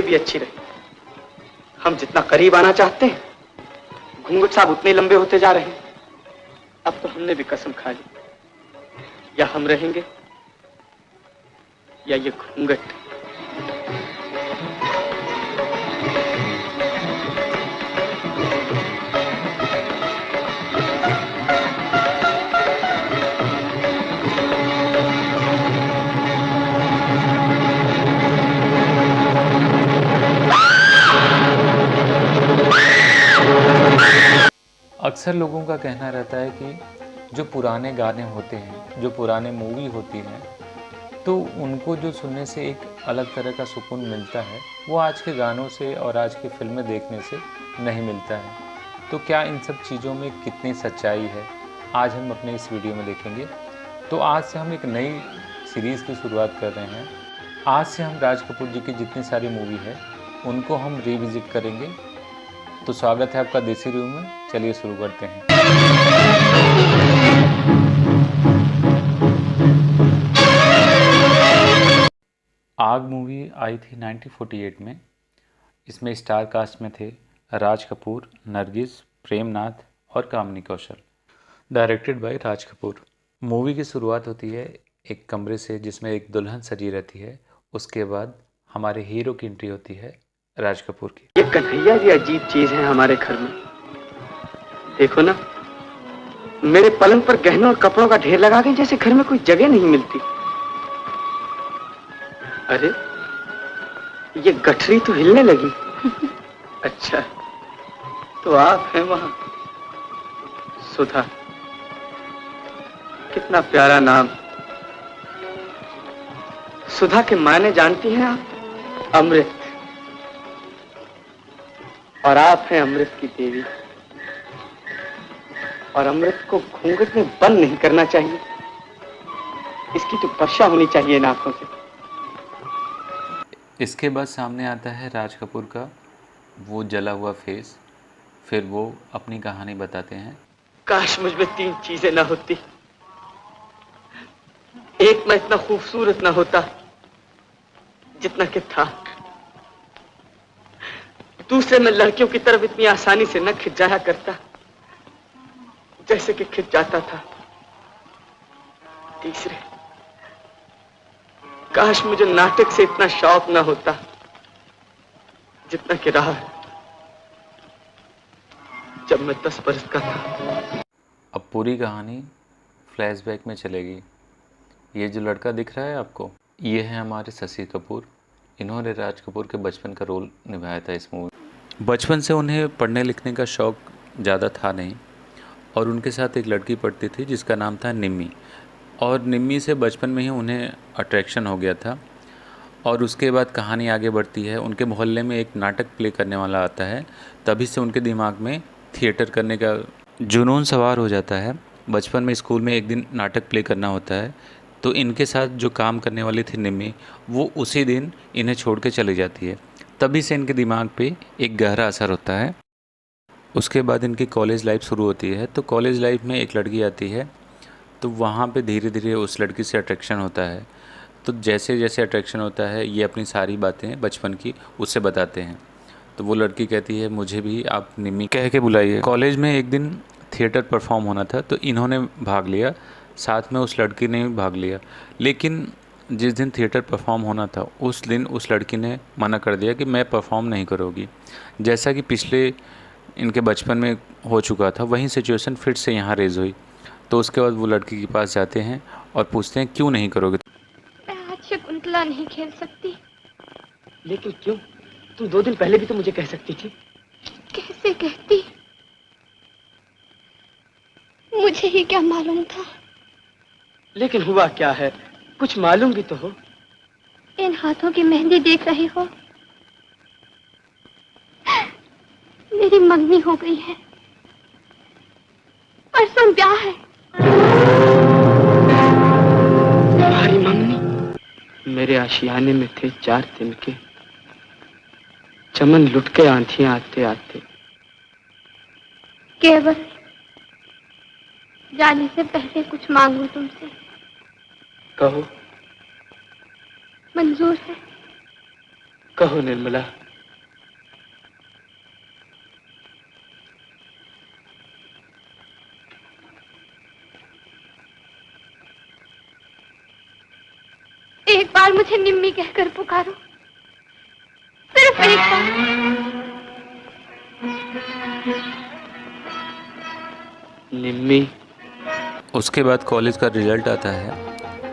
भी अच्छी रही। हम जितना करीब आना चाहते हैं, घूंघट साहब उतने लंबे होते जा रहे हैं। अब तो हमने भी कसम खा ली, या हम रहेंगे या ये घूंघट। अक्सर लोगों का कहना रहता है कि जो पुराने गाने होते हैं, जो पुराने मूवी होती हैं, तो उनको जो सुनने से एक अलग तरह का सुकून मिलता है, वो आज के गानों से और आज की फिल्में देखने से नहीं मिलता है। तो क्या इन सब चीज़ों में कितनी सच्चाई है, आज हम अपने इस वीडियो में देखेंगे। तो आज से हम एक नई सीरीज़ की शुरुआत कर रहे हैं। आज से हम राज कपूर जी की जितनी सारी मूवी है उनको हम रिविज़िट करेंगे। तो स्वागत है आपका देसी रूम में, चलिए शुरू करते हैं। आग मूवी आई थी 1948 में। इसमें स्टार कास्ट में थे राज कपूर, नरगिस, प्रेमनाथ और Kamini Kaushal. Directed by Raj Kapoor. Movie की शुरुआत होती है एक कमरे से जिसमें एक दुल्हन सजी रहती है। उसके बाद हमारे हीरो की एंट्री होती है राज कपूर की। ये कन्हैया जी अजीब चीज है हमारे घर में। देखो ना, मेरे पलंग पर गहनों और कपड़ों का ढेर लगा के जैसे घर में कोई जगह नहीं मिलती। अरे, ये गठरी तो हिलने लगी। अच्छा, तो आप हैं वहां। सुधा, कितना प्यारा नाम। सुधा के मायने जानती हैं आप? अमृत। और आप हैं अमृत की देवी। और अमृत को घूंघट में बंद नहीं करना चाहिए, इसकी तो वर्षा होनी चाहिए इन आंखों से। इसके बाद सामने आता है राज कपूर का वो जला हुआ फेस। फिर वो अपनी कहानी बताते हैं। काश मुझ में तीन चीजें ना होती। एक, मैं इतना खूबसूरत ना होता जितना कि था। दूसरे, मैं लड़कियों की तरफ इतनी आसानी से न खिंच जाया करता जैसे कि खिंच जाता था। तीसरे, काश मुझे नाटक से इतना शौक ना होता जितना कि रहा जब मैं 10 बरस का था। अब पूरी कहानी फ्लैशबैक में चलेगी। ये जो लड़का दिख रहा है आपको, ये है हमारे शशि कपूर। इन्होंने राज कपूर के बचपन का रोल निभाया था इस मूवी। बचपन से उन्हें पढ़ने लिखने का शौक ज़्यादा था नहीं, और उनके साथ एक लड़की पढ़ती थी जिसका नाम था निम्मी। और निम्मी से बचपन में ही उन्हें अट्रैक्शन हो गया था। और उसके बाद कहानी आगे बढ़ती है। उनके मोहल्ले में एक नाटक प्ले करने वाला आता है, तभी से उनके दिमाग में थिएटर करने का जुनून सवार हो जाता है। बचपन में स्कूल में एक दिन नाटक प्ले करना होता है, तो इनके साथ जो काम करने वाली थी निम्मी, वो उसी दिन इन्हें छोड़ के चली जाती है। तभी से इनके दिमाग पे एक गहरा असर होता है। उसके बाद इनकी कॉलेज लाइफ शुरू होती है। तो कॉलेज लाइफ में एक लड़की आती है, तो वहाँ पे धीरे धीरे उस लड़की से अट्रैक्शन होता है। तो जैसे जैसे अट्रैक्शन होता है, ये अपनी सारी बातें बचपन की उससे बताते हैं। तो वो लड़की कहती है मुझे भी आप निम्मी कह के बुलाइए। कॉलेज में एक दिन थिएटर परफॉर्म होना था, तो इन्होंने भाग लिया, साथ में उस लड़की ने भी भाग लिया। लेकिन जिस दिन थिएटर परफॉर्म होना था उस दिन उस लड़की ने मना कर दिया कि मैं परफॉर्म नहीं करूँगी। जैसा कि पिछले इनके बचपन में हो चुका था, वही सिचुएशन फिर से यहाँ रेज हुई। तो उसके बाद वो लड़की के पास जाते हैं और पूछते हैं क्यों नहीं करोगे। मैं आज शकुंतला नहीं खेल सकती। लेकिन क्यों? तुम 2 दिन पहले भी तो मुझे कह सकती थी। कैसे कहती? मुझे ही क्या मालूम था। लेकिन हुआ क्या है, कुछ मालूम भी तो हो। इन हाथों की मेहंदी देख रही हो? मेरी मंगनी हो गई है, परसों ब्याह है। तुम्हारी मंगनी? मेरे आशियाने में थे 4 दिन के, चमन लुट के आंधियां आते आते। केवल जाने से पहले कुछ मांगू तुमसे। कहो। मंजूर है? कहो निर्मला। एक बार मुझे निम्मी कहकर पुकारो, सिर्फ एक बार। निम्मी। उसके बाद कॉलेज का रिजल्ट आता है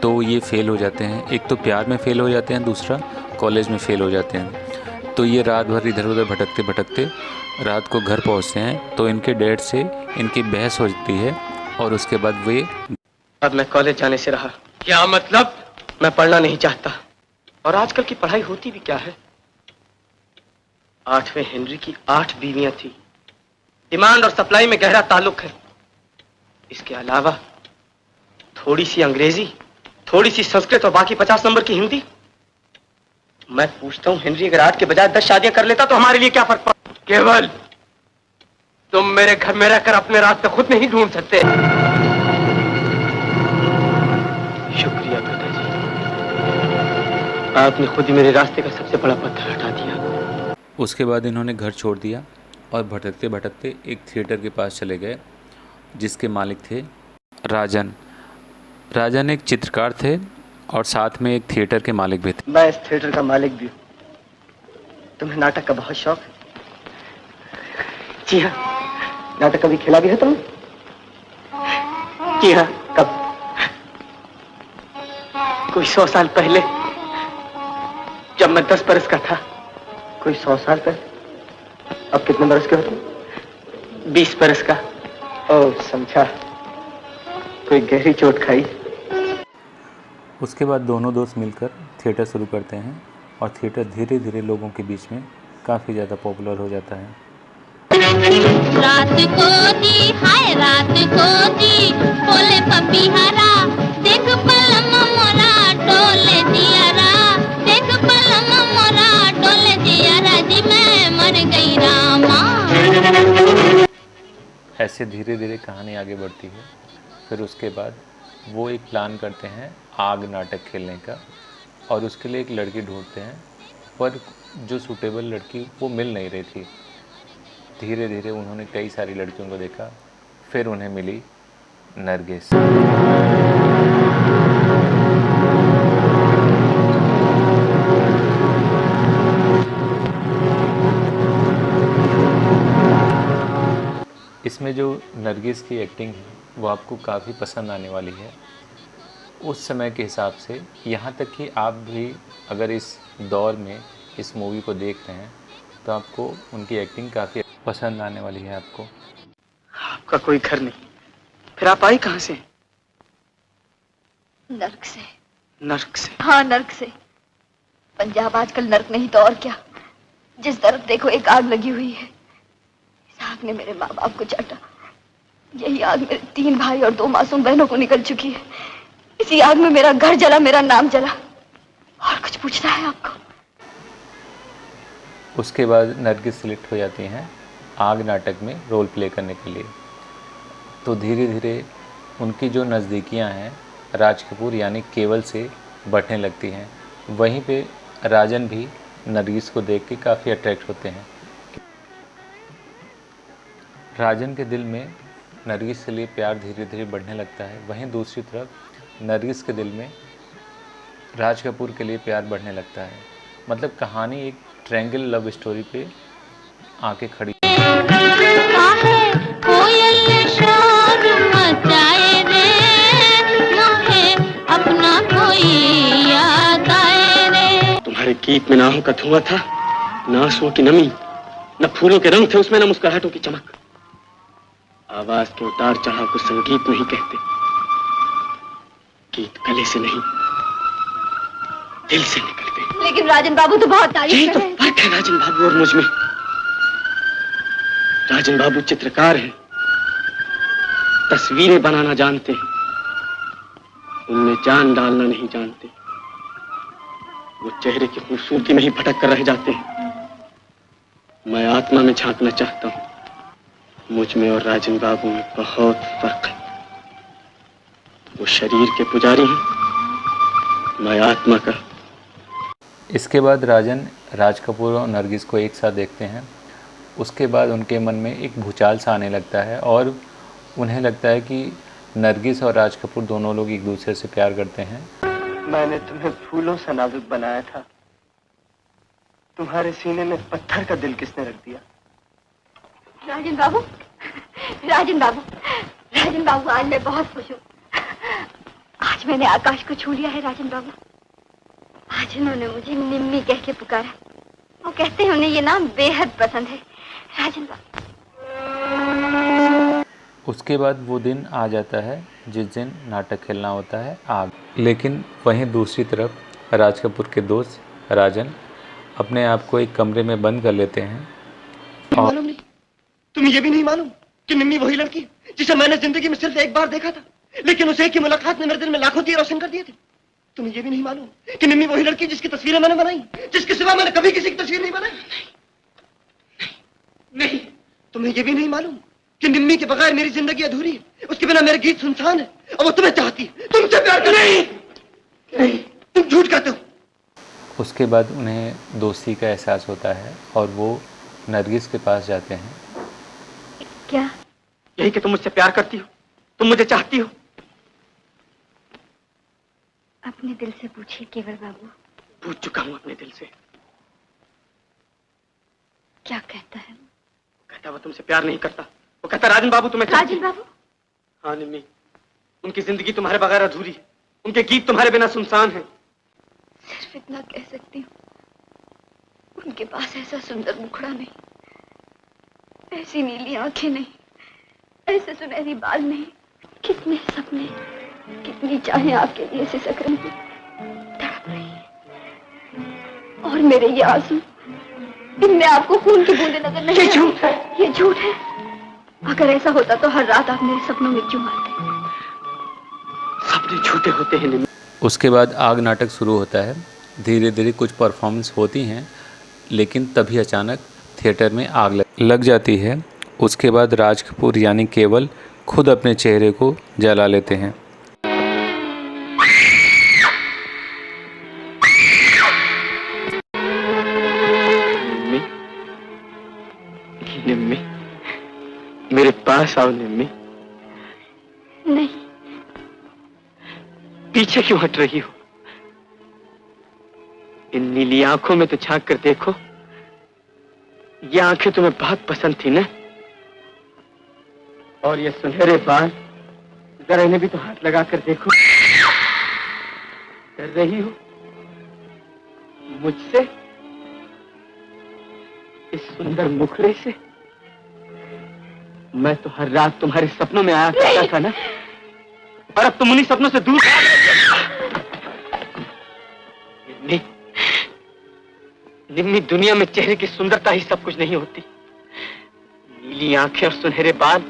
तो ये फेल हो जाते हैं। एक तो प्यार में फेल हो जाते हैं, दूसरा कॉलेज में फेल हो जाते हैं। तो ये रात भर इधर उधर भटकते भटकते रात को घर पहुंचते हैं तो इनके डैड से इनकी बहस हो जाती है और उसके बाद वे अब मैं कॉलेज जाने से रहा। क्या मतलब? मैं पढ़ना नहीं चाहता। और आजकल की पढ़ाई होती भी क्या है? 8वें हेनरी की 8 बीवियां थी। डिमांड और सप्लाई में गहरा ताल्लुक है। इसके अलावा थोड़ी सी अंग्रेजी, थोड़ी सी संस्कृत और बाकी 50 नंबर की हिंदी। मैं पूछता हूं, हेनरी अगर 8 के बजाय 10 शादियां कर लेता तो हमारे लिए क्या फर्क पड़ता? केवल तुम मेरे घर में रहकर अपने रास्ते खुद नहीं ढूंढ सकते। शुक्रिया पिताजी, आपने खुद ही मेरे रास्ते का सबसे बड़ा पत्थर हटा दिया। उसके बाद इन्होंने घर छोड़ दिया और भटकते भटकते एक थिएटर के पास चले गए जिसके मालिक थे राजन। राजन एक चित्रकार थे और साथ में एक थिएटर के मालिक भी थे। मैं इस थिएटर का मालिक भी हूँ। तुम्हें नाटक का बहुत शौक है? जी हाँ। नाटक कभी खेला भी है तुमने? जी हाँ। कब? कोई 100 साल पहले, जब मैं 10 बरस का था। कोई 100 साल पहले? अब कितने बरस के हो तुम? 20 बरस का। ओह, समझा। कोई गहरी चोट खाई। उसके बाद दोनों दोस्त मिलकर थिएटर शुरू करते हैं और थिएटर धीरे धीरे लोगों के बीच में काफ़ी ज़्यादा पॉपुलर हो जाता है। रात को दी, हाय रात को दी, बोले पपीहरा, देख पलम मोरा डोले दियारा, देख पलम मोरा डोले दियारा, जी मैं मर गई रामा। ऐसे धीरे धीरे कहानी आगे बढ़ती है। फिर उसके बाद वो एक प्लान करते हैं आग नाटक खेलने का और उसके लिए एक लड़की ढूंढते हैं, पर जो सूटेबल लड़की वो मिल नहीं रही थी। धीरे धीरे उन्होंने कई सारी लड़कियों को देखा, फिर उन्हें मिली नरगिस। इसमें जो नरगिस की एक्टिंग है वो आपको काफ़ी पसंद आने वाली है उस समय के हिसाब से। यहाँ तक कि आप भी अगर इस दौर में इस मूवी को देख रहे हैं तो आपको उनकी एक्टिंग काफ़ी पसंद आने वाली है आपको। आपका कोई घर नहीं, फिर आप आई कहाँ से? नर्क से। नर्क से? हाँ, नर्क से। पंजाब आजकल नर्क नहीं तो और क्या। जिस तरफ देखो एक आग लगी हुई है। इस आग ने मेरे माँ बाप को चाटा। यही आग मेरे 3 भाई और 2 मासूम बहनों को निकल चुकी है। इसी आग में मेरा घर जला, मेरा नाम जला। और कुछ पूछना है आपको? उसके बाद नरगिस सिलेक्ट हो जाती हैं आग नाटक में रोल प्ले करने के लिए। तो धीरे धीरे उनकी जो नज़दीकियां हैं राज कपूर यानी केवल से बढ़ने लगती हैं। वहीं पे राजन भी नरगिस को देख के काफ़ी अट्रैक्ट होते हैं। राजन के दिल में नरगिस के लिए प्यार धीरे धीरे बढ़ने लगता है। वहीं दूसरी तरफ नरगिस के दिल में राज कपूर के लिए प्यार बढ़ने लगता है। मतलब कहानी एक ट्रायंगल लव स्टोरी पे आके खड़ी। कोयल शोर मचाए रे, मोहे अपना कोई याद आए रे। तुम्हारे गीत में ना आहों का धुआं था, ना आंसुओं की नमी, न फूलों के रंग थे उसमें, न मुस्कुराहटों की चमक। आवाज के उतार चढ़ाव को संगीत नहीं कहते। गीत गले से नहीं, दिल से निकलते। लेकिन राजन बाबू तो बहुत तारीफ यही कर तो रहे हैं। फर्क है राजन बाबू और मुझ में। राजन बाबू चित्रकार हैं, तस्वीरें बनाना जानते हैं, उनमें जान डालना नहीं जानते। वो चेहरे की खूबसूरती में ही भटक कर रह जाते हैं। मैं आत्मा में झांकना चाहता हूँ। मुझ में और राजन बाबू में बहुत फर्क है। वो शरीर के पुजारी हैं, मैं आत्मा का। इसके बाद राजन राज कपूर और नरगिस को एक साथ देखते हैं, उसके बाद उनके मन में एक भूचाल सा आने लगता है और उन्हें लगता है कि नरगिस और राज कपूर दोनों लोग एक दूसरे से प्यार करते हैं। मैंने तुम्हें फूलों सा नाजुक बनाया था, तुम्हारे सीने में पत्थर का दिल किसने रख दिया? राजन बाबू, राजन बाबू, राजन बाबू, आज मैं बहुत खुश हूँ। आज मैंने आकाश को छू लिया है राजन बाबू। आज उन्होंने मुझे निम्मी कह के पुकारा। वो कहते हैं उन्हें ये नाम बेहद पसंद है, राजन बाबू। उसके बाद वो दिन आ जाता है जिस दिन नाटक खेलना होता है आग। लेकिन वहीं दूसरी तरफ राज कपूर के दोस्त राजन अपने आप को एक कमरे में बंद कर लेते हैं। मालूम नहीं, तुम्हें ये भी नहीं मालूम कि निम्मी वही लड़की जिसे मैंने जिंदगी में सिर्फ एक बार देखा था, लेकिन उसे एक ही मुलाकात ने मेरे दिल में लाखों दिए रोशन कर दिए थे। तुम्हें ये भी नहीं मालूम कि निम्मी वही लड़की जिसकी तस्वीरें मैंने बनाई, जिसके सिवा मैंने कभी किसी की तस्वीर नहीं बनाई। नहीं, तुम्हें ये भी नहीं मालूम कि निम्मी के बगैर मेरी जिंदगी अधूरी है, उसके बिना मेरे गीत सुनसान है, और वो तुम्हें चाहती है, तुमसे प्यार करती है। नहीं, तुम झूठ कहते हो। उसके बाद उन्हें दोस्ती का एहसास होता है और वो नरगिस के पास जाते हैं। क्या? यही कि तुम मुझसे प्यार करती हो, तुम मुझे चाहती हो। अपने दिल से पूछिए केवल बाबू। पूछ चुका हूं अपने दिल से। क्या कहता है? कहता वो तुमसे प्यार नहीं करता, वो कहता राजन बाबू तुम्हें चाहती राजन है। बाबू? हाँ निम्मी, उनकी जिंदगी तुम्हारे बगैर अधूरी है, उनके गीत तुम्हारे बिना सुनसान है। सिर्फ इतना कह सकती हूँ, उनके पास ऐसा सुंदर मुखड़ा नहीं, ऐसी नीली आंखें नहीं, ऐसे सुनहरी बाल नहीं। कितने सपने, कितनी चाहें आपके लिए सिसक रही हैं, तड़प रही हैं। और मेरे ये आंसू, इनमें आपको खून की बूंदें नजर नहीं? ये झूठ है, ये झूठ है। अगर ऐसा होता तो हर रात आप मेरे सपनों में क्यों आते? सपने झूठे होते हैं निम्मी। उसके बाद आग नाटक शुरू होता है। धीरे धीरे कुछ परफॉर्मेंस होती हैं, लेकिन तभी अचानक थिएटर में आग लग जाती है। उसके बाद राज कपूर यानी केवल खुद अपने चेहरे को जला लेते हैं। निम्मी, निम्मी, मेरे पास आओ निम्मी। नहीं। पीछे क्यों हट रही हो? इन नीली आंखों में तो झांक कर देखो, ये आंखें तुम्हें बहुत पसंद थी ना? और ये सुनहरे बाल, जरा इन्हें भी तो हाथ लगा कर देखो। डर रही हो मुझसे, इस सुंदर मुखड़े से? मैं तो हर रात तुम्हारे सपनों में आया करता था ना, और अब तुम उन्हीं सपनों से दूर। निम्मी, निम्मी, दुनिया में चेहरे की सुंदरता ही सब कुछ नहीं होती। नीली आंखें और सुनहरे बाल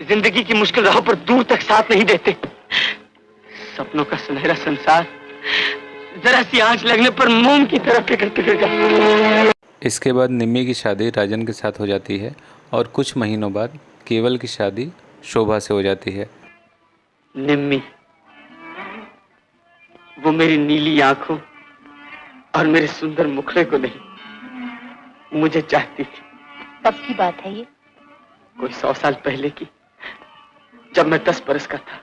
जिंदगी की मुश्किल राहों पर दूर तक साथ नहीं देते। सपनों का सुनहरा संसार जरा सी आंच लगने पर मोम की तरह पिघल जाता। इसके बाद निम्मी की शादी राजन के साथ हो जाती है और कुछ महीनों बाद केवल की शादी शोभा से हो जाती है। निम्मी, वो मेरी नीली आंखों और मेरे सुंदर मुखड़े को नहीं, मुझे चाहती थी। कब की बात है ये? कोई 100 साल पहले की, जब मैं 10 बरस का था।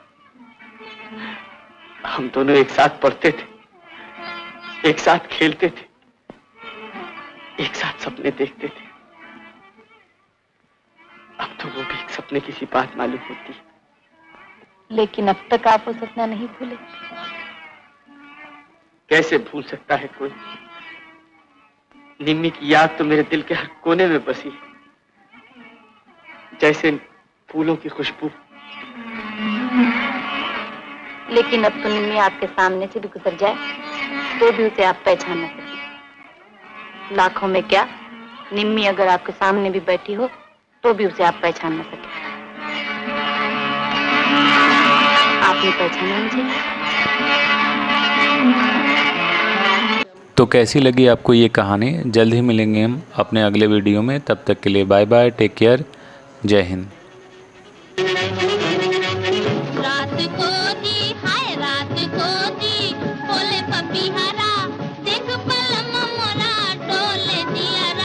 हम दोनों एक साथ पढ़ते थे, एक साथ खेलते थे, एक साथ सपने देखते थे। अब तो वो भी एक सपने की सी बात मालूम होती है। लेकिन अब तक आप वो सपना नहीं भूले। कैसे भूल सकता है कोई? निम्मी की याद तो मेरे दिल के हर कोने में बसी है, जैसे फूलों की खुशबू। लेकिन अब तो निम्मी आपके सामने से भी गुजर जाए तो भी उसे आप पहचान न सके। लाखों में क्या, निम्मी अगर आपके सामने भी बैठी हो तो भी उसे आप पहचान न सके। आपने पहचाना मुझे? तो कैसी लगी आपको ये कहानी? जल्द ही मिलेंगे हम अपने अगले वीडियो में। तब तक के लिए बाय बाय, टेक केयर, जय हिंद।